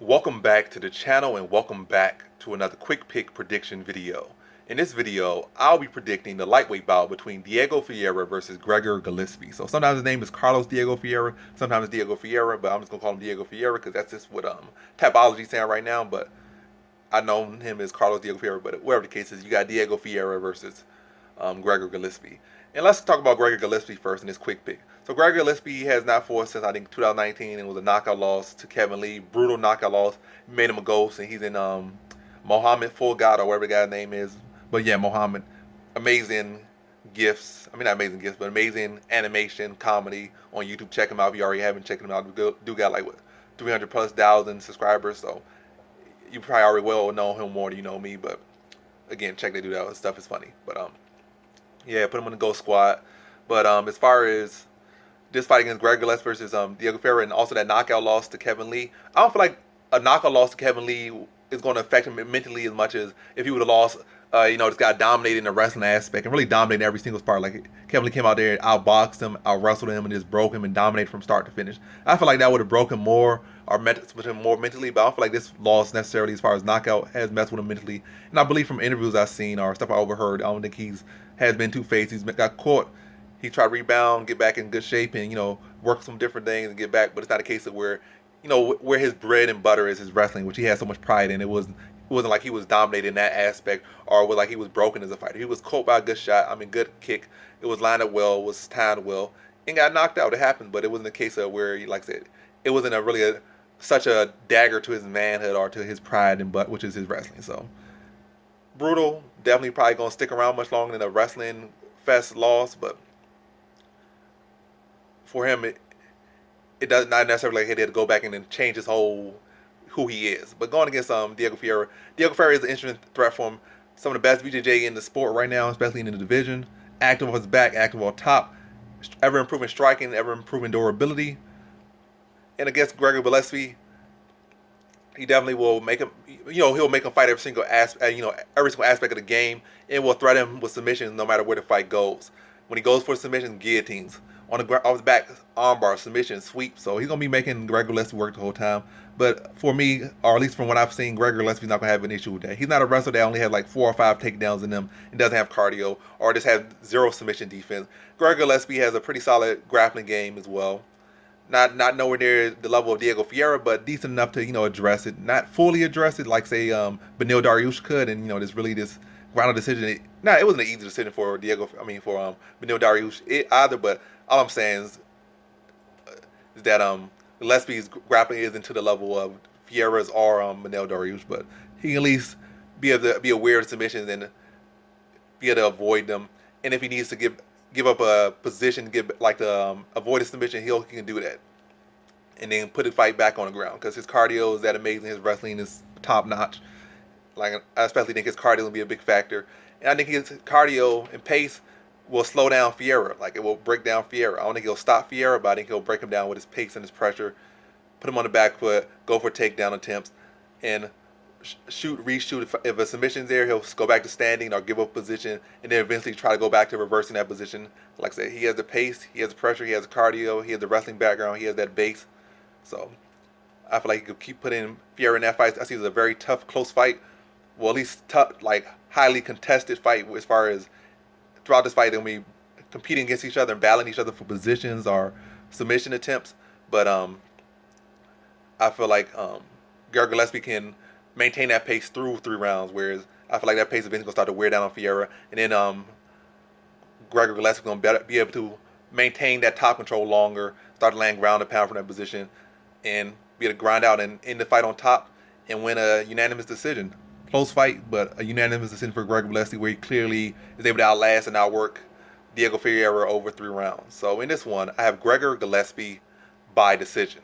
Welcome back to the channel and welcome back to another quick pick prediction video. In this video, I'll be predicting the lightweight bout between Diego Ferreira versus Gregor Gillespie. So sometimes his name is Carlos Diego Ferreira, sometimes it's Diego Ferreira, but I'm just gonna call him Diego Ferreira because that's just what Tapology's saying right now. But I know him as Carlos Diego Ferreira, but whatever the case is, you got Diego Ferreira versus Gregor Gillespie. And let's talk about Gregor Gillespie first in this quick pick. So Gregor Gillespie has not fought since I think 2019 and was a knockout loss to Kevin Lee. Brutal knockout loss. Made him a ghost, and he's in Mohammed Full God or whatever the guy's name is. But yeah, Mohammed. Amazing gifts. I mean, not amazing gifts, but amazing animation, comedy on YouTube. Check him out if you already haven't checked him out. Do got like what 300 plus thousand subscribers, so you probably already well know him more than you know me. But again, check that dude out. His stuff is funny. But yeah, put him in the Ghost Squad. But as far as this fight against Greg Gillespie versus Diego Ferreira and also that knockout loss to Kevin Lee, I don't feel like a knockout loss to Kevin Lee is going to affect him mentally as much as if he would have lost. This guy dominated in the wrestling aspect and really dominated every single part. Like Kevin Lee came out there and outboxed him, out wrestled him, and just broke him and dominated from start to finish. I feel like that would have broken him more or met with him more mentally, but I don't feel like this loss necessarily as far as knockout has messed with him mentally. And I believe from interviews I've seen or stuff I overheard, I don't think has been two-faced. He's got caught. He tried to rebound, get back in good shape, and work some different things and get back. But it's not a case of where where his bread and butter is his wrestling, which he has so much pride in. It wasn't like he was dominating in that aspect or was like he was broken as a fighter. He was caught by a good shot. I mean, good kick. It was lined up well, was timed well, and got knocked out. It happened, but it wasn't a case of where, like I said, it wasn't such a dagger to his manhood or to his pride and butt, which is his wrestling. So brutal. Definitely probably gonna stick around much longer than a wrestling fest loss, but for him, it does not necessarily like he had to go back and then change his whole who he is. But going against Diego Ferreira, is an interesting threat for him. Some of the best BJJ in the sport right now, especially in the division. Active on his back, active on top, ever improving striking, ever improving durability. And against Gregor Gillespie, he definitely will make him. He'll make him fight every single every single aspect of the game, and will threaten him with submissions no matter where the fight goes. When he goes for submissions, guillotines on off the back, armbar, submission, sweep. So he's gonna be making Gregor Gillespie work the whole time. But for me, or at least from what I've seen, Gregor Gillespie's not gonna have an issue with that. He's not a wrestler that only has like 4 or 5 takedowns in them and doesn't have cardio or just has zero submission defense. Gregor Gillespie has a pretty solid grappling game as well. Not nowhere near the level of Diego Ferreira, but decent enough to address it. Not fully address it like say Beneil Dariush could, and this ground decision. It wasn't an easy decision for for Beneil Dariush either. But all I'm saying is that Gillespie's grappling isn't to the level of Ferreira's or Beneil Dariush, but he can at least be able to be aware of submissions and be able to avoid them. And if he needs to give up a position, avoid a submission, he can do that, and then put the fight back on the ground because his cardio is that amazing. His wrestling is top notch. Like I especially think his cardio will be a big factor, and I think his cardio and pace will slow down Ferreira. Like it will break down Ferreira. I don't think he'll stop Ferreira, but I think he'll break him down with his pace and his pressure. Put him on the back foot, go for takedown attempts, and reshoot. If a submission's there, he'll go back to standing or give up position, and then eventually try to go back to reversing that position. Like I said, he has the pace, he has the pressure, he has the cardio, he has the wrestling background, he has that base. So I feel like he could keep putting Ferreira in that fight. I see it as a very tough, close fight. Well, at least tough, like highly contested fight as far as throughout this fight they'll be competing against each other and battling each other for positions or submission attempts. But I feel like Gregor Gillespie can maintain that pace through 3 rounds, whereas I feel like that pace eventually gonna start to wear down on Ferreira, and then Gregor Gillespie gonna be able to maintain that top control longer, start to land ground and pound from that position, and be able to grind out and end the fight on top and win a unanimous decision. Close fight, but a unanimous decision for Gregor Gillespie, where he clearly is able to outlast and outwork Diego Ferreira over 3 rounds. So in this one, I have Gregor Gillespie by decision.